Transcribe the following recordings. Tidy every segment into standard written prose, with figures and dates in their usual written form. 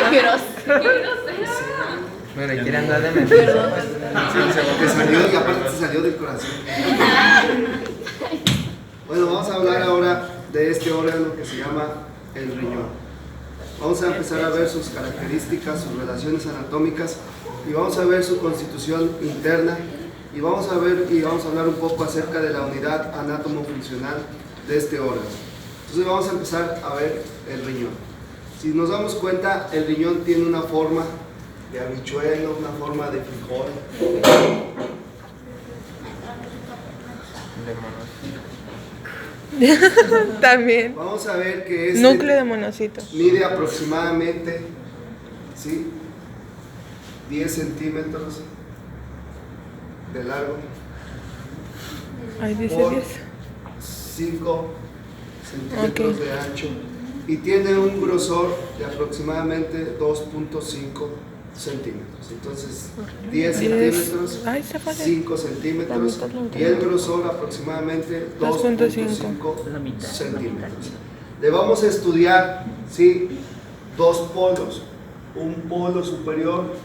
Qué grosero. Bueno, y quiere andar de mentiroso. Te salió y aparte te salió del corazón. Bueno, vamos a hablar ahora de este órgano que se llama el riñón. Vamos a empezar a ver sus características, sus relaciones anatómicas y vamos a ver su constitución interna y vamos a hablar un poco acerca de la unidad anátomo-funcional de este órgano. Entonces vamos a empezar a ver el riñón. Si nos damos cuenta, el riñón tiene una forma de habichuelo, una forma de frijol. También. Vamos a ver que este Núcleo de monocito. mide aproximadamente, ¿sí?, 10 centímetros de largo Ay, dice por 10. 5 centímetros Ok. de ancho y tiene un grosor de aproximadamente 2.5 centímetros. Entonces 10 centímetros, Ay, está fácil. 5 centímetros La mitad. y el grosor aproximadamente 2.5 centímetros. Le vamos a estudiar, ¿sí?, dos polos, un polo superior,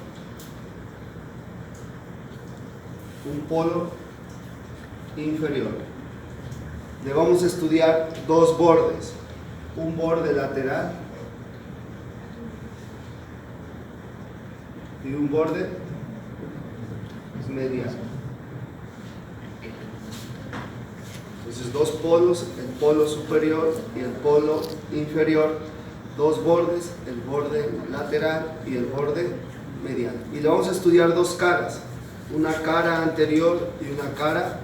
un polo inferior. Le vamos a estudiar dos bordes, un borde lateral y un borde medial. Entonces dos polos, el polo superior y el polo inferior, dos bordes, el borde lateral y el borde medial. Y le vamos a estudiar dos caras, una cara anterior y una cara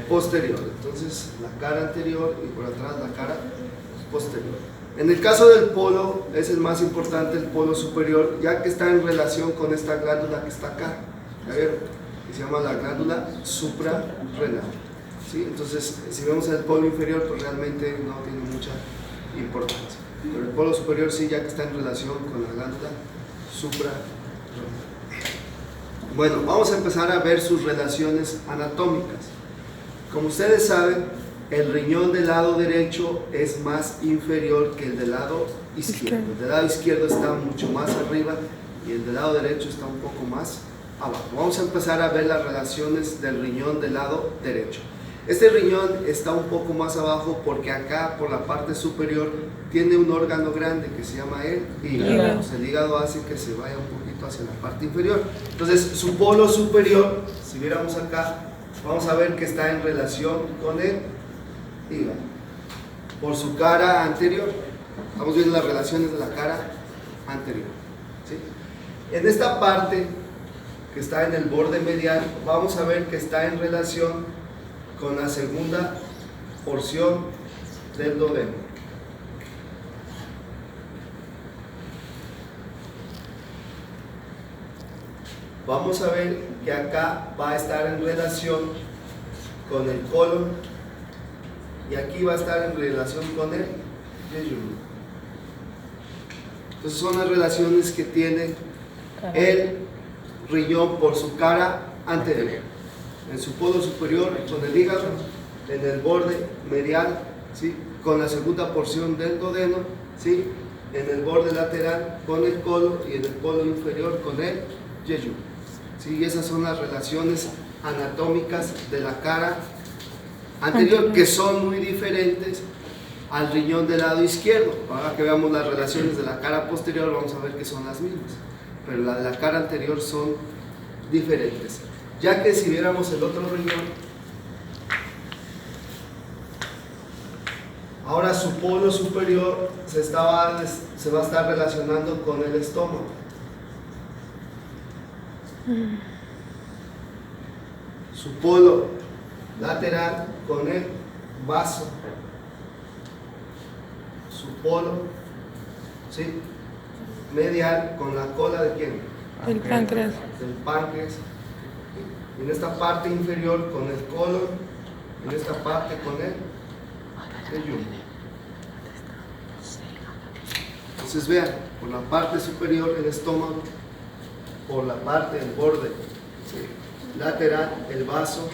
posterior. Entonces la cara anterior y por atrás la cara posterior. En el caso del polo es el más importante, el polo superior, ya que está en relación con esta glándula que está acá, ¿ya vieron? Que se llama la glándula suprarrenal, ¿sí? Entonces si vemos el polo inferior pues realmente no tiene mucha importancia, pero el polo superior sí, ya que está en relación con la glándula suprarrenal. Bueno, vamos a empezar a ver sus relaciones anatómicas. Como ustedes saben, el riñón del lado derecho es más inferior que el del lado izquierdo. El del lado izquierdo está mucho más arriba y el del lado derecho está un poco más abajo. Vamos a empezar a ver las relaciones del riñón del lado derecho. Este riñón está un poco más abajo porque acá por la parte superior tiene un órgano grande que se llama el hígado. Pues el hígado hace que se vaya un poquito hacia la parte inferior. Entonces su polo superior, si viéramos acá, vamos a ver que está en relación con el hígado por su cara anterior. Estamos viendo las relaciones de la cara anterior, ¿sí? En esta parte que está en el borde medial, vamos a ver que está en relación con la segunda porción del duodeno. Vamos a ver que acá va a estar en relación con el colon y aquí va a estar en relación con el yeyuno. Entonces son las relaciones que tiene el riñón por su cara anterior, en su polo superior con el hígado, en el borde medial, ¿sí?, con la segunda porción del duodeno, ¿sí?, en el borde lateral con el colon y en el polo inferior con el yeyuno, ¿sí? Y esas son las relaciones anatómicas de la cara anterior, que son muy diferentes al riñón del lado izquierdo. Ahora que veamos las relaciones de la cara posterior vamos a ver que son las mismas, pero la de la cara anterior son diferentes, ya que si viéramos el otro riñón, ahora su polo superior se va a estar relacionando con el estómago. Su polo lateral con el vaso, su polo, ¿sí?, medial con la cola de ¿quién? El páncreas. Del páncreas. En esta parte inferior con el colon, en esta parte con el yeyuno. Entonces vean, por la parte superior el estómago, por la parte del borde, ¿sí?, lateral el vaso,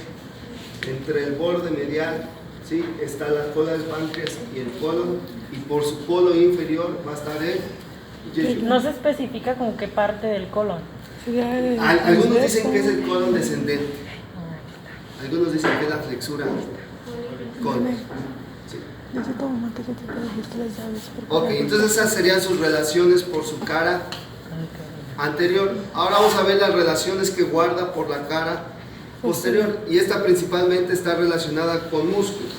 entre el borde medial, ¿sí?, está la cola del páncreas y el colon, y por su polo inferior va a estar el No se especifica como qué parte del colon. Algunos dicen que es el colon descendente. Algunos dicen que es la flexura colon. Sí. Ok, entonces esas serían sus relaciones por su cara anterior. Ahora vamos a ver las relaciones que guarda por la cara posterior. Y esta principalmente está relacionada con músculos.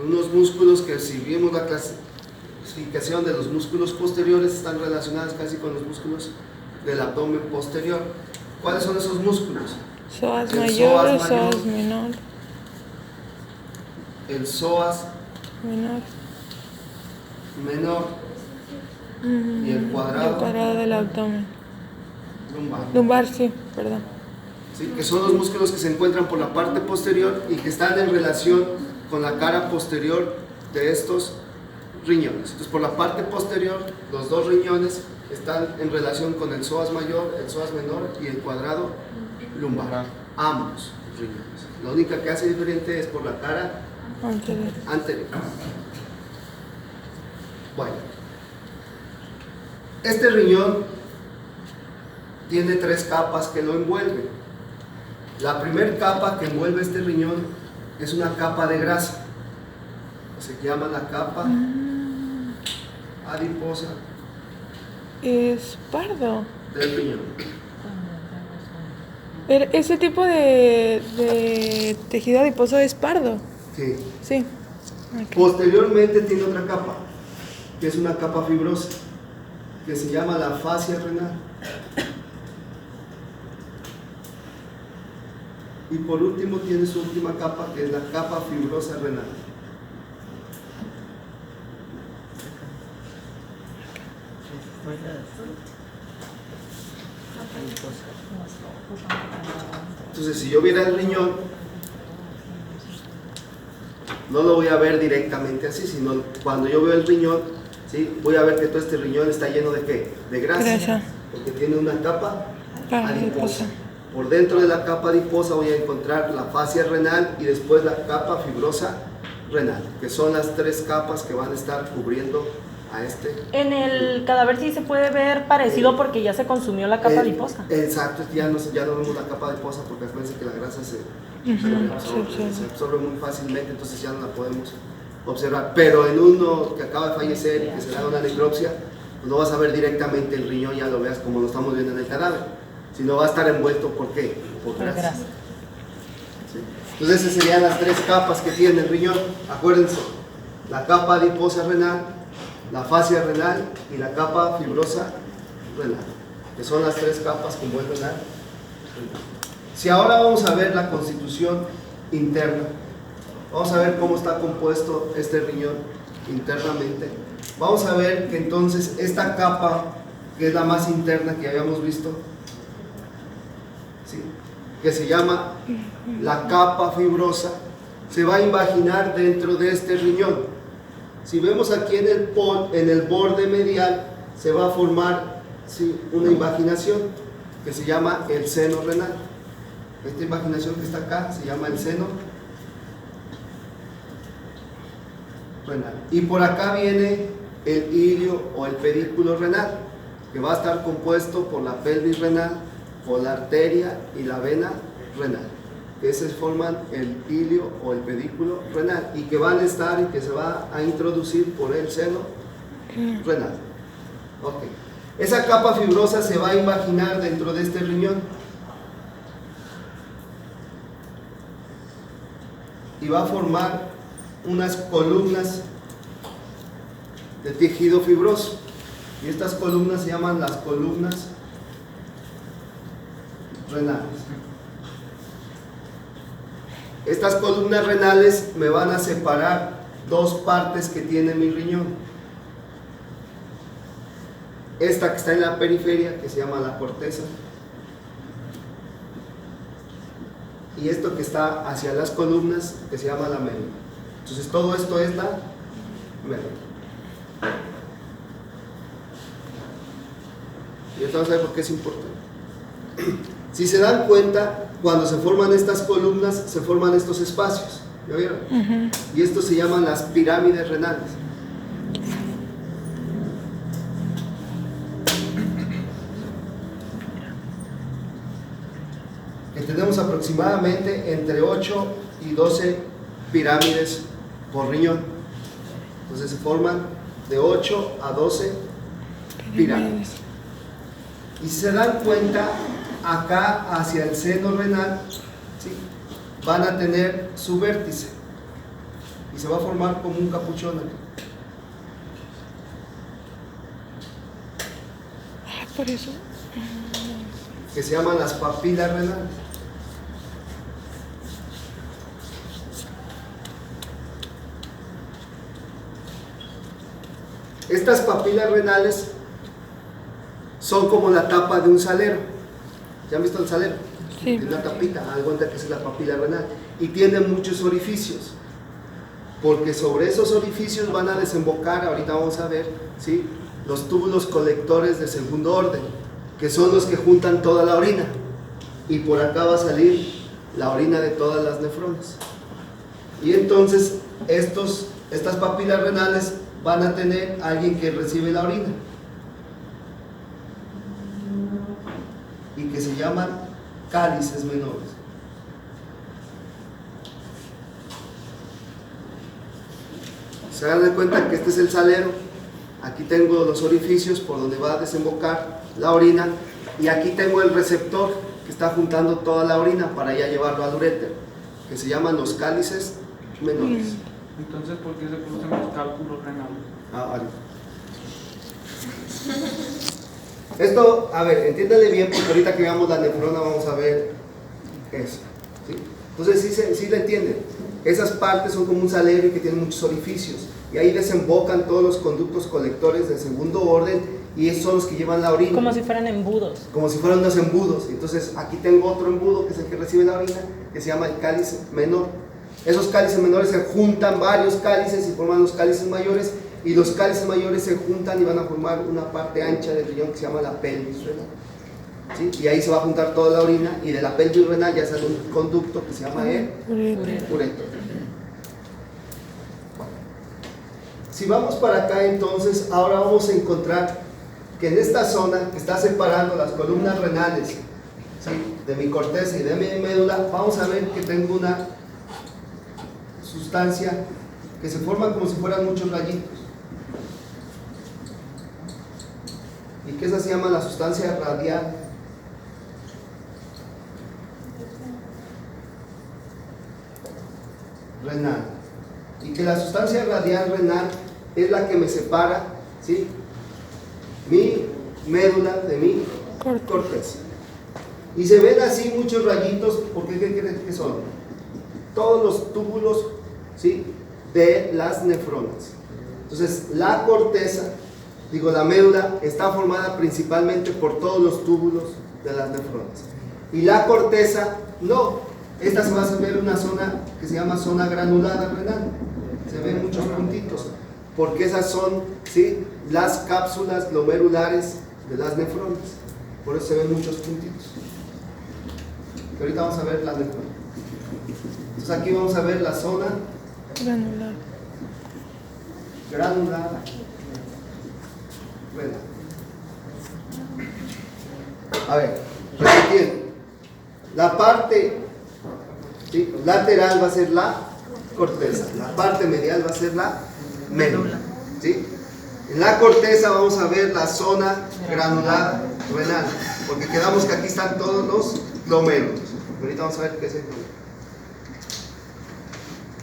Unos músculos que, si vimos la clasificación de los músculos posteriores, están relacionados casi con los músculos del abdomen posterior. ¿Cuáles son esos músculos? Psoas El mayor, psoas psoas menor. El psoas menor y el El cuadrado del abdomen. lumbar. Lumbar, sí, perdón. ¿Sí? Que son los músculos que se encuentran por la parte posterior y que están en relación con la cara posterior de estos riñones. Entonces, por la parte posterior, los dos riñones están en relación con el psoas mayor, el psoas menor y el cuadrado lumbar. Ambos riñones. La única que hace diferente es por la cara anterior. Bueno, este riñón tiene 3 capas que lo envuelven. La primera capa que envuelve este riñón es una capa de grasa. Se llama la capa adiposa Es pardo. del riñón. Ese tipo de tejido adiposo es pardo. Sí. Sí. Ok. Posteriormente tiene otra capa, que es una capa fibrosa, que se llama la fascia renal. Y por último tiene su última capa, que es la capa fibrosa renal. Entonces, si yo viera el riñón, no lo voy a ver directamente así, sino cuando yo veo el riñón, ¿sí? Voy a ver que todo este riñón está lleno de ¿qué? De grasa, porque tiene una capa adiposa. Por dentro de la capa adiposa voy a encontrar la fascia renal y después la capa fibrosa renal, que son las 3 capas que van a estar cubriendo a este. En el cadáver sí se puede ver parecido porque ya se consumió la capa adiposa. Exacto, ya no vemos la capa adiposa porque acuérdense que la grasa se absorbe muy fácilmente, entonces ya no la podemos observar. Pero en uno que acaba de fallecer y que se le da una necropsia, pues no vas a ver directamente el riñón, ya lo veas como lo estamos viendo en el cadáver, sino va a estar envuelto ¿por qué? Por grasa. ¿Sí? Entonces esas serían las 3 capas que tiene el riñón. Acuérdense, la capa adiposa renal, la fascia renal y la capa fibrosa renal, que son las 3 capas que envuelven al riñón. Si ahora vamos a ver la constitución interna, vamos a ver cómo está compuesto este riñón internamente, vamos a ver que entonces esta capa, que es la más interna que habíamos visto, ¿sí?, que se llama la capa fibrosa, se va a imaginar dentro de este riñón. Si vemos aquí en el borde medial, se va a formar, ¿sí?, una imaginación que se llama el seno renal. Esta imaginación que está acá se llama el seno renal. Y por acá viene el ilio o el pedículo renal, que va a estar compuesto por la pelvis renal, por la arteria y la vena renal, que se forman el ilio o el pedículo renal y que van a estar y que se va a introducir por el seno renal. Ok. Esa capa fibrosa se va a imaginar dentro de este riñón y va a formar unas columnas de tejido fibroso, y estas columnas se llaman las columnas renales. Estas columnas renales me van a separar 2 partes que tiene mi riñón. Esta que está en la periferia, que se llama la corteza, y esto que está hacia las columnas, que se llama la médula. Entonces todo esto es la médula. Y ahorita vamos a ver por qué es importante. Si se dan cuenta, cuando se forman estas columnas, se forman estos espacios. ¿Ya vieron? Y estos se llaman las pirámides renales. que tenemos aproximadamente entre 8 y 12 pirámides por riñón. Entonces se forman de 8 a 12 pirámides. Y si se dan cuenta, acá hacia el seno renal, ¿sí?, van a tener su vértice y se va a formar como un capuchón aquí. Por eso. Que se llaman las papilas renales. Estas papilas renales son como la tapa de un salero. ¿Ya han visto el salero? Sí. Tiene una tapita, haz de cuenta que es la papila renal. Y tiene muchos orificios, porque sobre esos orificios van a desembocar, ahorita vamos a ver, ¿sí?, los túbulos colectores de segundo orden, que son los que juntan toda la orina. Y por acá va a salir la orina de todas las nefronas. Y entonces estas papilas renales van a tener a alguien que recibe la orina y que se llaman cálices menores. Se dan cuenta que este es el salero. Aquí tengo los orificios por donde va a desembocar la orina, y aquí tengo el receptor que está juntando toda la orina para ya llevarlo al uréter, que se llaman los cálices menores. Entonces, ¿por qué se producen los cálculos renales? Vale. Esto, a ver, entiéndale bien, porque ahorita que veamos la nefrona vamos a ver eso, ¿sí? Entonces, sí le entienden. Esas partes son como un salero y que tienen muchos orificios, y ahí desembocan todos los conductos colectores de segundo orden, y esos son los que llevan la orina. Como si fueran embudos. Como si fueran unos embudos. Entonces, aquí tengo otro embudo que es el que recibe la orina, que se llama el cálice menor. Esos cálices menores se juntan varios cálices y forman los cálices mayores, y los cálices mayores se juntan y van a formar una parte ancha del riñón que se llama la pelvis renal, ¿sí? Y ahí se va a juntar toda la orina, y de la pelvis renal ya sale un conducto que se llama el ureter. Si vamos para acá, entonces ahora vamos a encontrar que en esta zona que está separando las columnas renales, ¿sí?, de mi corteza y de mi médula, vamos a ver que tengo una sustancia que se forma como si fueran muchos rayitos, y que esa se llama la sustancia radial. Renal. Y que la sustancia radial renal es la que me separa, ¿sí?, mi médula de mi corteza. Y se ven así muchos rayitos, porque ¿qué creen que son? Todos los túbulos, ¿sí?, de las nefronas. Entonces, la corteza, la médula, está formada principalmente por todos los túbulos de las nefronas. Y la corteza, no. Esta se va a ver una zona que se llama zona granulada renal. Se ven muchos puntitos, porque esas son, ¿sí?, las cápsulas glomerulares de las nefronas. Por eso se ven muchos puntitos. Y ahorita vamos a ver las nefronas. Entonces aquí vamos a ver la zona granulada renal. A ver, repitiendo. La parte, ¿sí?, lateral va a ser la corteza, la parte medial va a ser la médula, ¿sí? En la corteza vamos a ver la zona granulada renal, porque quedamos que aquí están todos los glomérulos. Ahorita vamos a ver qué es el glomérulo.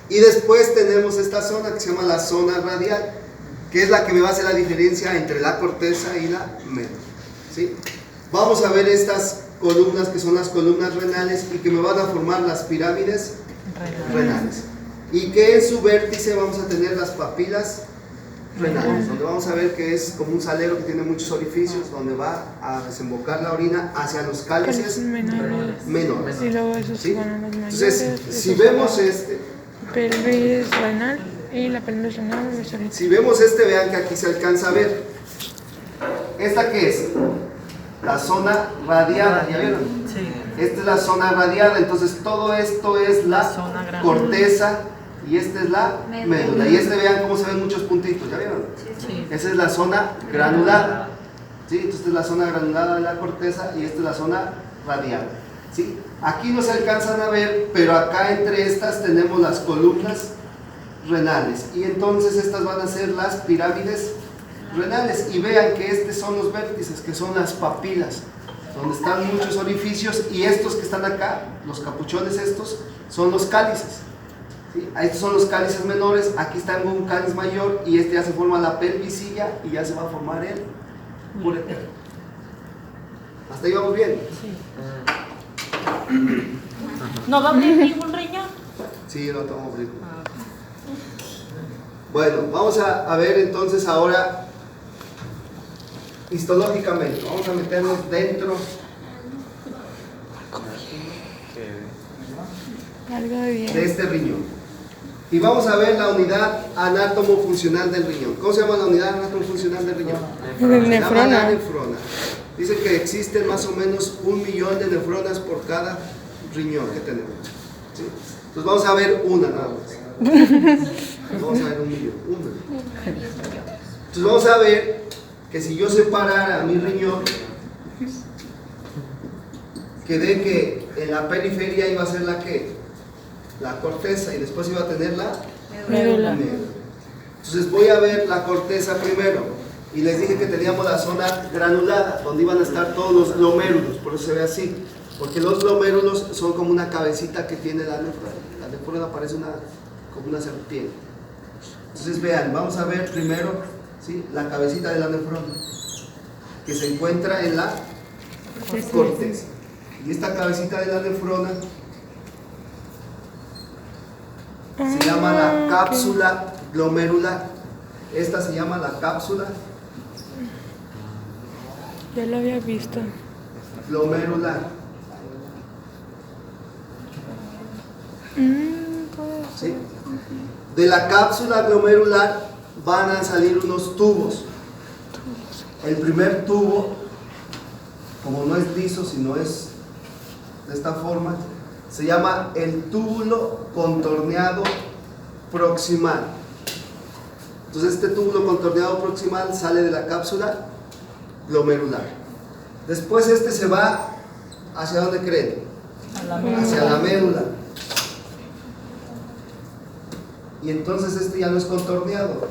Y después tenemos esta zona que se llama la zona radial, que es la que me va a hacer la diferencia entre la corteza y la médula, ¿sí? Vamos a ver estas columnas que son las columnas renales y que me van a formar las pirámides renales. Y que en su vértice vamos a tener las papilas renales, donde vamos a ver que es como un salero que tiene muchos orificios, donde va a desembocar la orina hacia los cálices menores. Y luego esos, ¿sí? van a los mayores. Entonces, si vemos pelvis renal y la pelvis renal. Si vemos vean que aquí se alcanza a ver. ¿Esta qué es? La zona radiada, ¿ya vieron? Sí. Esta es la zona radiada, entonces todo esto es la corteza y esta es la médula. Y vean cómo se ven muchos puntitos, ¿ya vieron? Sí. Esa es la zona granulada, ¿sí? Entonces esta es la zona granulada de la corteza y esta es la zona radial. ¿sí? Aquí no se alcanzan a ver, pero acá entre estas tenemos las columnas renales, y entonces estas van a ser las pirámides renales, y vean que estos son los vértices, que son las papilas, donde están muchos orificios, y estos que están acá, los capuchones estos, son los cálices, ¿sí? Estos son los cálices menores, aquí está un cáliz mayor, y este ya se forma la pelvisilla, y ya se va a formar el ureter. ¿Hasta ahí vamos bien? ¿No va a abrir ningún riñón? Sí, no estamos abriendo. Bueno, vamos a ver entonces ahora histológicamente, vamos a meternos dentro Algo de bien. de este riñón y vamos a ver la unidad anátomo-funcional del riñón. ¿Cómo se llama la unidad anátomo-funcional del riñón? Se llama la Nefrona. nefrona. Dicen que existen más o menos 1 millón de nefronas por cada riñón que tenemos, ¿sí? Entonces vamos a ver una nada más. Vamos a ver 1 millón, una. Entonces vamos a ver que si yo separara mi riñón, quedé que en la periferia iba a ser la que, la corteza, y después iba a tener la Médula. médula. Entonces voy a ver la corteza primero, y les dije que teníamos la zona granulada, donde iban a estar todos los glomérulos, por eso se ve así, porque los glomérulos son como una cabecita que tiene la nefrona. La nefrona parece como una serpiente. Entonces vean, vamos a ver primero, ¿sí?, la cabecita de la nefrona, que se encuentra en la corteza. Y esta cabecita de la nefrona se llama la cápsula glomerular. Esta se llama la cápsula Ya lo había visto. glomerular. ¿Sí? De la cápsula glomerular van a salir unos tubos. El primer tubo, como no es liso, sino es de esta forma, se llama el túbulo contorneado proximal. Entonces este túbulo contorneado proximal sale de la cápsula glomerular. Después este se va ¿hacia dónde creen? Hacia la médula. Y entonces este ya no es contorneado,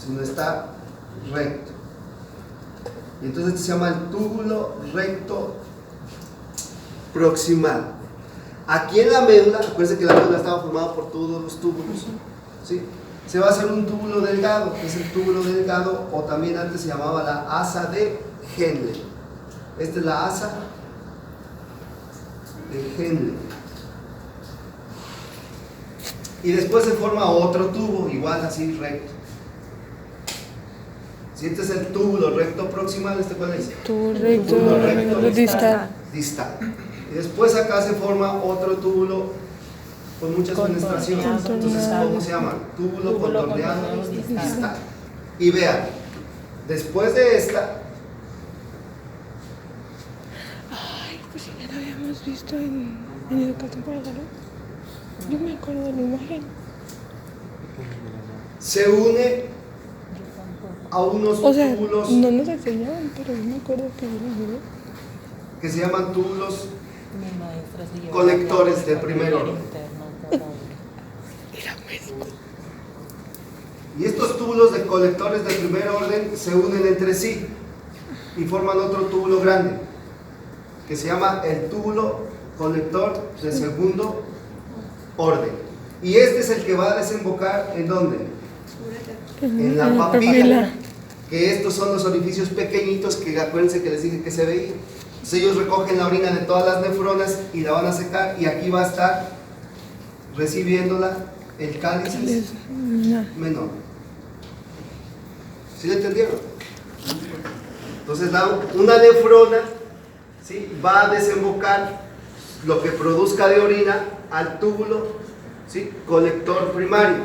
sino está recto. Y entonces este se llama el túbulo recto proximal. Aquí en la médula, acuérdense que la médula estaba formada por todos los túbulos, ¿sí?, se va a hacer un túbulo delgado, que es el túbulo delgado, o también antes se llamaba la asa de Henle. Esta es la asa de Henle. Y después se forma otro tubo, igual así recto. Si este es el túbulo recto proximal, ¿este cuál es? Túbulo recto, Túbulo recto distal. distal. Y después acá se forma otro túbulo con muchas fenestraciones. Entonces, ¿cómo se llama? Túbulo contorneado distal. Y vean, después de esta, Ay, pues si ya lo habíamos visto en Educación para la Salud. Yo me acuerdo de la imagen. se une a unos O sea, túbulos no nos enseñaban, pero yo me acuerdo que yo lo vi. que se llaman túbulos colectores de primer orden. Era médico. Y estos túbulos de colectores de primer orden se unen entre sí y forman otro túbulo grande, que se llama el túbulo colector de segundo orden. Y este es el que va a desembocar ¿en dónde? En la papila. Que estos son los orificios pequeñitos que acuérdense que les dije que se veían. Entonces ellos recogen la orina de todas las nefronas y la van a secar, y aquí va a estar recibiéndola el cáliz menor. ¿Sí lo entendieron? Entonces una nefrona, ¿sí?, va a desembocar lo que produzca de orina al túbulo, ¿sí?, colector primario,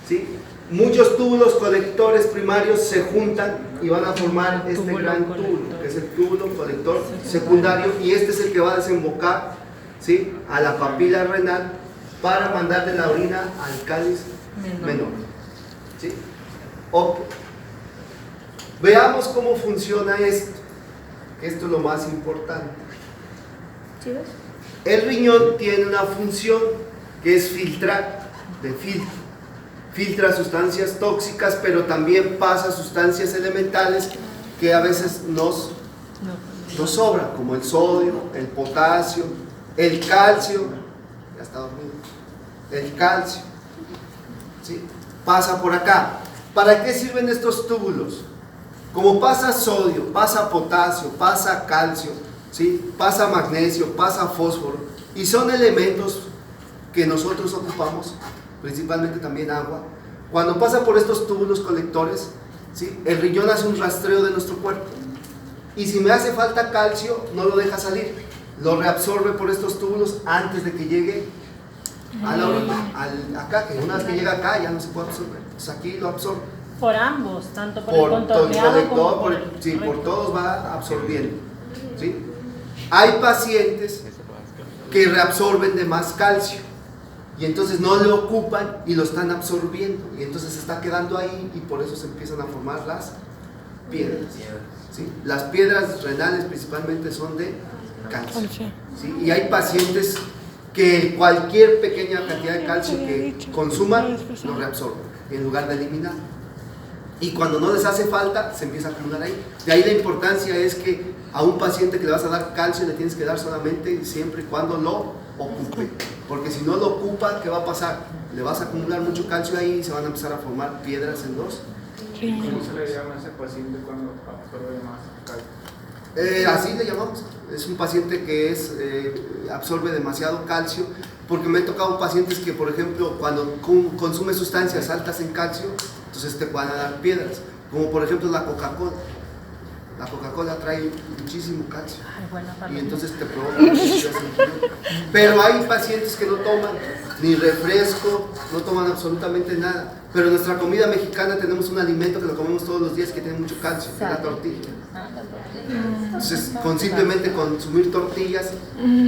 ¿sí? Muchos túbulos colectores primarios se juntan y van a formar este gran túbulo, que es el túbulo colector secundario, y este es el que va a desembocar, ¿sí?, a la papila renal para mandarle la orina al cáliz menor. ¿Sí? Ok. Veamos cómo funciona esto, que esto es lo más importante. El riñón tiene una función que es filtrar, de filtro. Filtra sustancias tóxicas, pero también pasa sustancias elementales que a veces nos sobran, como el sodio, el potasio, el calcio. Ya está dormido. El calcio, ¿sí? Pasa por acá. ¿Para qué sirven estos túbulos? Como pasa sodio, pasa potasio, pasa calcio, ¿sí? Pasa magnesio, pasa fósforo, y son elementos que nosotros ocupamos, principalmente también agua. Cuando pasa por estos túbulos colectores, ¿sí? El riñón hace un rastreo de nuestro cuerpo, y si me hace falta calcio, no lo deja salir, lo reabsorbe por estos túbulos antes de que llegue a la orina, acá, que una vez que llega acá ya no se puede absorber, pues aquí lo absorbe. Por ambos, tanto por Por el todo el contorneado colector, como por, sí, por todos va absorbiendo, ¿sí? Hay pacientes que reabsorben de más calcio y entonces no lo ocupan y lo están absorbiendo, y entonces se está quedando ahí, y por eso se empiezan a formar las piedras, ¿sí? Las piedras renales principalmente son de calcio, ¿sí? Y hay pacientes que cualquier pequeña cantidad de calcio que consuman lo reabsorben en lugar de eliminar, y cuando no les hace falta se empieza a acumular ahí. De ahí la importancia es que a un paciente que le vas a dar calcio le tienes que dar solamente siempre y cuando lo ocupe, porque si no lo ocupa, ¿qué va a pasar? Le vas a acumular mucho calcio ahí y se van a empezar a formar piedras en los. ¿Cómo se le llama a ese paciente cuando absorbe más calcio? Así le llamamos. Es un paciente que absorbe demasiado calcio, porque me he tocado pacientes que, por ejemplo, cuando consume sustancias altas en calcio, entonces te van a dar piedras, como por ejemplo la Coca-Cola. La Coca-Cola trae muchísimo calcio, y entonces te provoca muchas. Pero hay pacientes que no toman ni refresco, no toman absolutamente nada. Pero en nuestra comida mexicana tenemos un alimento que lo comemos todos los días que tiene mucho calcio, que es la tortilla. Entonces, con simplemente consumir tortillas,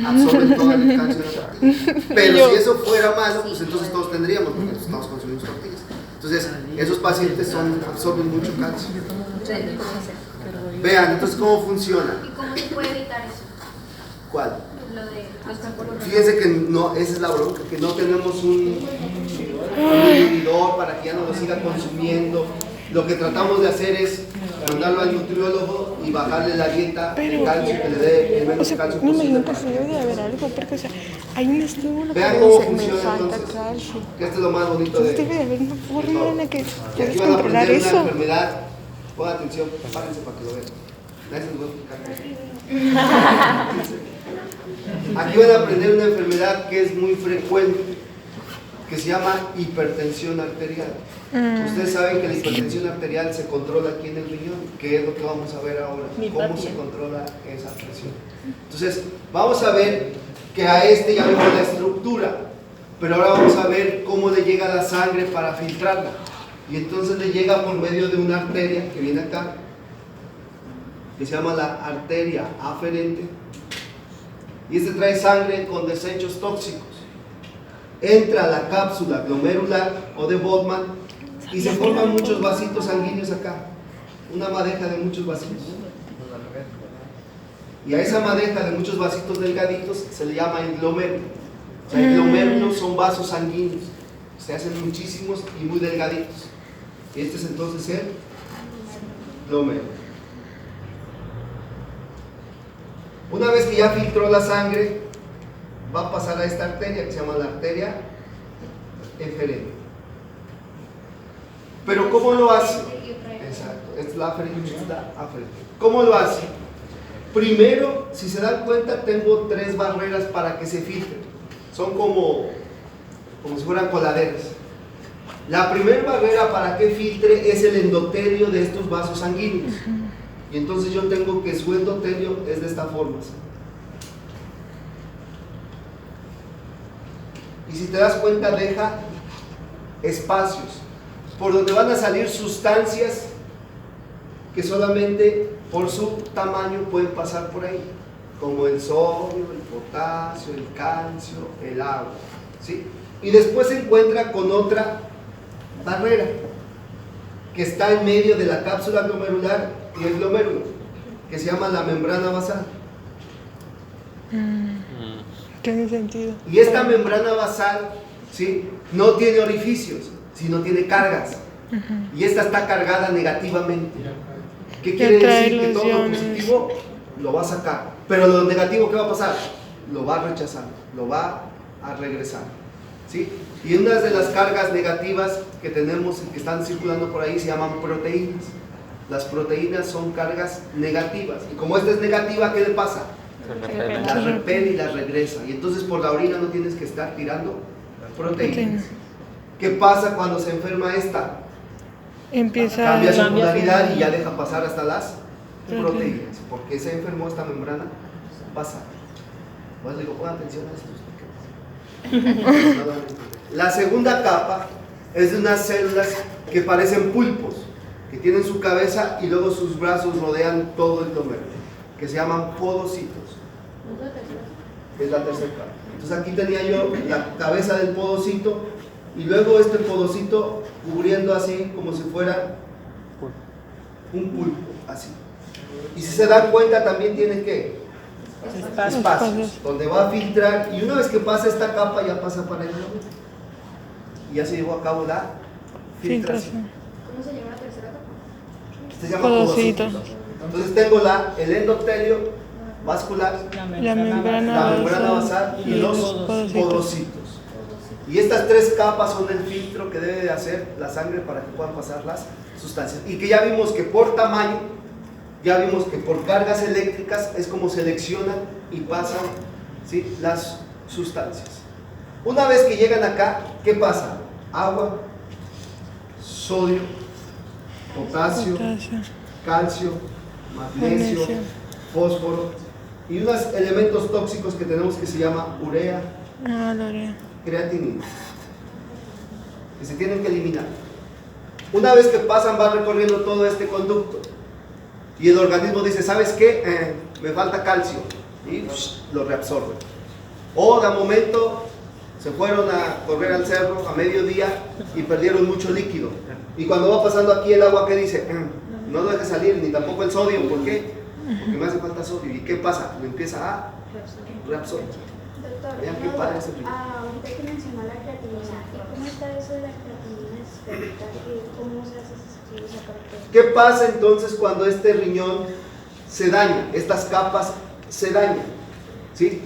absorben todo el calcio de la tortilla. Pero si eso fuera malo, pues entonces todos tendríamos, porque estamos consumiendo tortillas. Entonces, esos pacientes absorben mucho calcio. Vean, entonces, ¿cómo funciona? ¿Y cómo se puede evitar eso? ¿Cuál? Lo de los cálculos. Fíjense que no, esa es la bronca, que no tenemos un inhibidor para que ya no lo siga consumiendo. Lo que tratamos de hacer es mandarlo al nutriólogo y bajarle la dieta de calcio, que le dé el menos calcio me imagino posible. que sí debe de haber algo, porque o sea, hay un estímulo que Vean cómo dice, me funciona falta entonces. calcio. Que esto es lo más bonito de Entonces debe de haber una forma en la que Y puedes aquí van a controlar aprender una eso. enfermedad. Pongan atención, párense para que lo vean. Nadie se los va a explicar. Aquí van a aprender una enfermedad que es muy frecuente, que se llama hipertensión arterial. Ustedes saben que la hipertensión arterial se controla aquí en el riñón, que es lo que vamos a ver ahora, cómo se controla esa presión. Entonces, vamos a ver que a ya vemos la estructura, pero ahora vamos a ver cómo le llega la sangre para filtrarla. Y entonces le llega por medio de una arteria que viene acá, que se llama la arteria aferente, y trae sangre con desechos tóxicos. Entra a la cápsula glomerular o de Bowman y se forman muchos vasitos sanguíneos acá, una madeja de muchos vasitos. Y a esa madeja de muchos vasitos delgaditos se le llama glomérulo. O sea, glomérulos son vasos sanguíneos, se hacen muchísimos y muy delgaditos. Y este es entonces el glomérulo. Una vez que ya filtró la sangre, va a pasar a esta arteria que se llama la arteria eferente. Pero ¿cómo lo hace? Exacto, esta es la aferente. ¿Cómo lo hace? Primero, si se dan cuenta, tengo 3 barreras para que se filtre. Son como si fueran coladeras. La primera barrera para que filtre es el endotelio de estos vasos sanguíneos. Y entonces yo tengo que su endotelio es de esta forma. Y si te das cuenta, deja espacios por donde van a salir sustancias que solamente por su tamaño pueden pasar por ahí, como el sodio, el potasio, el calcio, el agua, ¿sí? Y después se encuentra con otra barrera que está en medio de la cápsula glomerular y el glomérulo, que se llama la membrana basal. Tiene sentido. Y esta membrana basal, ¿sí?, no tiene orificios, sino tiene cargas. Y esta está cargada negativamente. ¿Qué quiere trae decir? Que los todo lo iones. positivo lo va a sacar, pero lo negativo, ¿qué va a pasar? Lo va a rechazar, lo va a regresar, ¿sí? Y una de las cargas negativas que tenemos y que están circulando por ahí se llaman proteínas. Las proteínas son cargas negativas, y como esta es negativa, ¿qué le pasa? Las repele y las regresa, y entonces por la orina no tienes que estar tirando proteínas. ¿Qué pasa cuando se enferma esta? Empieza Cambia su Cambia su polaridad y modalidad. ya deja pasar hasta las Proteínas. proteínas, porque se enfermó esta membrana basal. Pues le digo, pongan atención a esto. La segunda capa es de unas células que parecen pulpos, que tienen su cabeza y luego sus brazos rodean todo el tómero, que se llaman podocitos. Es la tercera capa. Entonces aquí tenía yo la cabeza del podocito y luego este podocito cubriendo así como si fuera un pulpo, así. Y si se dan cuenta también tiene que espacios donde va a filtrar, y una vez que pasa esta capa ya pasa para el endotelio y ya se llevó a cabo la filtración. ¿Cómo se llama la tercera capa? Se llama Podocito. podocito. Entonces tengo el endotelio vascular, La membrana la membrana basal basal y los podocitos. Y estas tres capas son el filtro que debe de hacer la sangre para que puedan pasar las sustancias. Y que ya vimos que por tamaño, ya vimos que por cargas eléctricas es como seleccionan y pasan, ¿sí?, las sustancias. Una vez que llegan acá, ¿qué pasa? Agua, sodio, potasio, calcio, magnesio, Magnesio. fósforo y unos elementos tóxicos que tenemos que se llama urea, Ah, la urea. creatinina, que se tienen que eliminar. Una vez que pasan, va recorriendo todo este conducto y el organismo dice, ¿sabes qué? Me falta calcio, y lo reabsorbe. O de momento se fueron a correr al cerro a mediodía y perdieron mucho líquido, y cuando va pasando aquí el agua, ¿qué dice? No lo deje salir, ni tampoco el sodio. ¿Por qué? Porque me hace falta sodio. ¿Y qué pasa? Lo empieza a reabsorber. Doctor, Vean qué padre ese río. ahorita que mencionó la creatinina, ¿y cómo está eso de la creatinina esférica? ¿Cómo se hace ese estudio? O sea, ¿para qué? ¿Qué pasa entonces cuando este riñón se daña? Estas capas se dañan, ¿sí?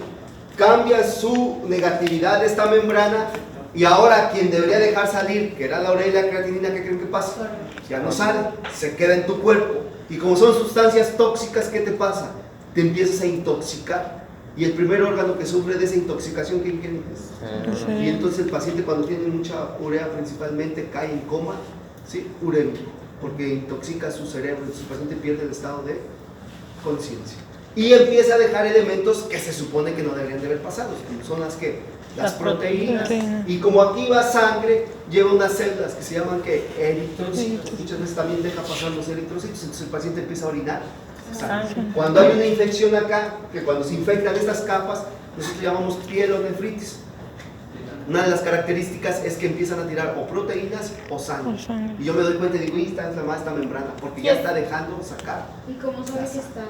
Cambia su negatividad de esta membrana y ahora quien debería dejar salir, que era la urea y la creatinina, ¿qué creen que pasa? Ya no sale, se queda en tu cuerpo. Y como son sustancias tóxicas, ¿qué te pasa? Te empiezas a intoxicar. Y el primer órgano que sufre de esa intoxicación, ¿quién es? Y entonces el paciente, cuando tiene mucha urea principalmente, cae en coma, ¿sí?, urémico, porque intoxica su cerebro, su paciente pierde el estado de conciencia. Y empieza a dejar elementos que se supone que no deberían de haber pasado, como son las proteínas. Y como aquí va sangre, lleva unas células que se llaman eritrocitos. Muchas veces también deja pasar los eritrocitos, entonces el paciente empieza a orinar sangre. Cuando hay una infección acá, que cuando se infectan estas capas, nosotros llamamos pielonefritis. Una de las características es que empiezan a tirar o proteínas o sangre. Y yo me doy cuenta y digo, está inflamada esta membrana, porque ya está dejando sacar. ¿Y cómo sabe que está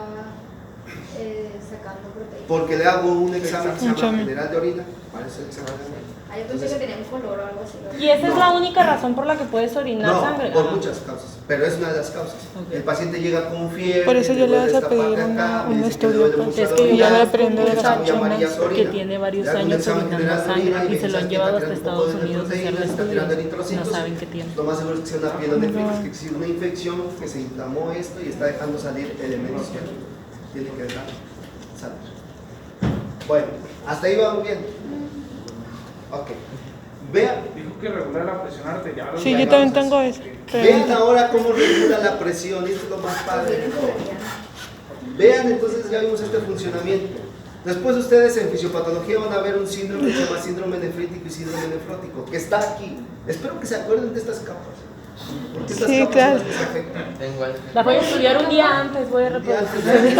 sacando proteínas? Porque le hago un examen que se llama general de orina. Parece el examen general. Ah, yo pensé que tenía un color o algo así. ¿Y esa es No. la única razón por la que puedes orinar sangre? No, por muchas causas, pero es una de las causas. Ok. El paciente llega con fiebre. Por eso yo le vas a duele esta pedir parte acá, un me dice que le estudio, duele pues, mucho Es la que yo orina, ya ya aprendo de le las hago muy amarilla personas su orina. que tiene varios Le hago un años examen orinando general de sangre orina y se lo ¿sabes han qué? llevado Está hasta tirando un poco Estados de Unidos a hacerle proteínas, está tirando estudios. No eritrocitos. saben qué tiene. Lo más seguro es que sea una pielonefritis, que existe una infección que se inflamó esto y está dejando salir elementos que tiene que dejar salir. Bueno, hasta ahí vamos bien. Ok. Vean. Dijo que regular la presión arterial. Sí, yo también tengo eso. Vean ahora cómo regula la presión, esto es lo más padre de todo. Vean, entonces ya vimos este funcionamiento. Después ustedes en fisiopatología van a ver un síndrome que se llama síndrome nefrítico y síndrome nefrótico, que está aquí. Espero que se acuerden de estas capas. Porque estas Sí, capas claro. son las que se afectan. Tengo el... La voy a estudiar un día antes, voy a reproducir.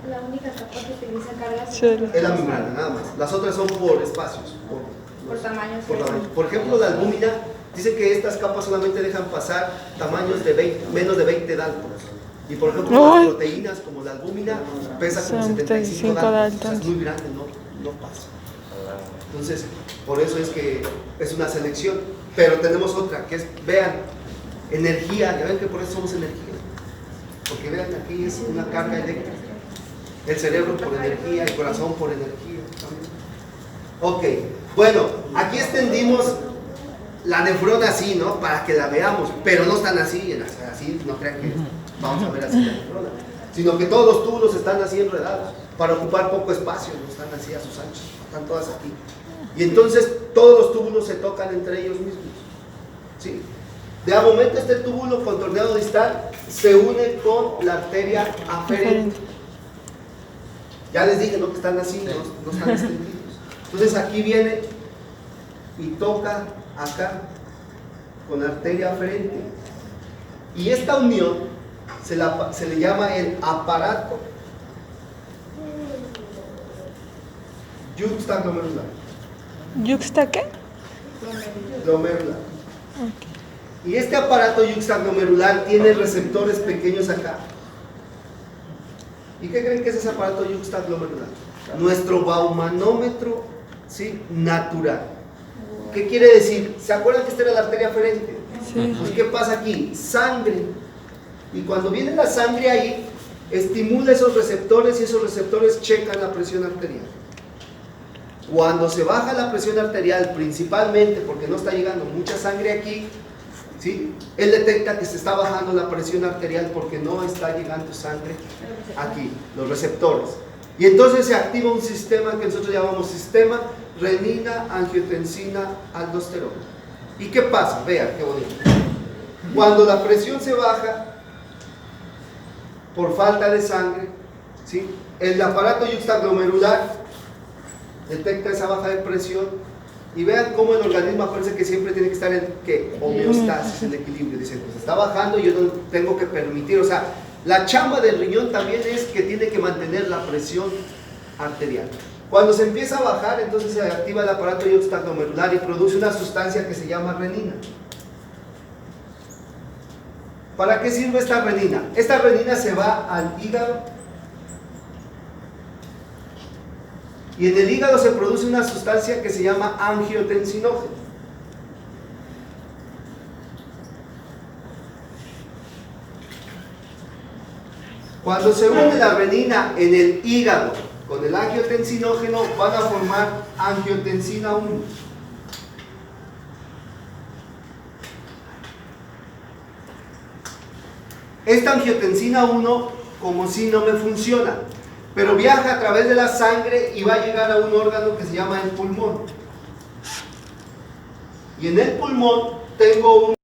La única capa que utiliza cargas Sí. Es la membrana, nada más. Las otras son por espacios, por tamaños. por tamaño. Por ejemplo, la albúmina dice que estas capas solamente dejan pasar tamaños de menos de 20 dáltonos. Y por ejemplo, Ay. las proteínas como la albúmina pesa como 75 75 de daltons, o sea, es Daltons. muy grande, no pasa. Entonces, por eso es que es una selección. Pero tenemos otra, que es, vean, energía, ya ven que por eso somos energía. Porque vean, aquí es una carga eléctrica. El cerebro por energía, el corazón por energía también. Ok, bueno, aquí extendimos la nefrona así, ¿no? Para que la veamos, pero no están así, así no crean que vamos a ver así la nefrona, sino que todos los túbulos están así enredados, para ocupar poco espacio, no están así a sus anchos, están todas aquí. Y entonces todos los túbulos se tocan entre ellos mismos, ¿sí? De a momento este túbulo contorneado distal se une con la arteria aferente. Ya les dije, ¿no? Que están así, no están extendidos. Entonces aquí viene y toca acá con la arteria aferente. Y esta unión se le llama el aparato yuxtaglomerular. ¿Yuxta qué? Glomerular. Y este aparato yuxtaglomerular tiene receptores pequeños acá. ¿Y qué creen que es ese aparato yuxtaglomerular? Nuestro baumanómetro, ¿sí? Natural. ¿Qué quiere decir? ¿Se acuerdan que esta era la arteria aferente? Sí. Pues, ¿qué pasa aquí? Sangre. Y cuando viene la sangre ahí, estimula esos receptores y esos receptores checan la presión arterial. Cuando se baja la presión arterial, principalmente porque no está llegando mucha sangre aquí, ¿sí? Él detecta que se está bajando la presión arterial porque no está llegando sangre aquí, los receptores. Y entonces se activa un sistema que nosotros llamamos sistema renina, angiotensina, aldosterona. ¿Y qué pasa? Vean qué bonito. Cuando la presión se baja por falta de sangre, ¿sí? El aparato yuxtaglomerular detecta esa baja de presión y vean cómo el organismo acuérdense que siempre tiene que estar en ¿qué? Homeostasis, en equilibrio. Dicen, pues está bajando y yo no tengo que permitir, o sea, la chamba del riñón también es que tiene que mantener la presión arterial. Cuando se empieza a bajar, entonces se activa el aparato yuxtaglomerular y produce una sustancia que se llama renina. ¿Para qué sirve esta renina? Esta renina se va al hígado y en el hígado se produce una sustancia que se llama angiotensinógeno. Cuando se une la renina en el hígado con el angiotensinógeno, van a formar angiotensina 1. Esta angiotensina 1, como si no me funciona, pero viaja a través de la sangre y va a llegar a un órgano que se llama el pulmón. Y en el pulmón tengo un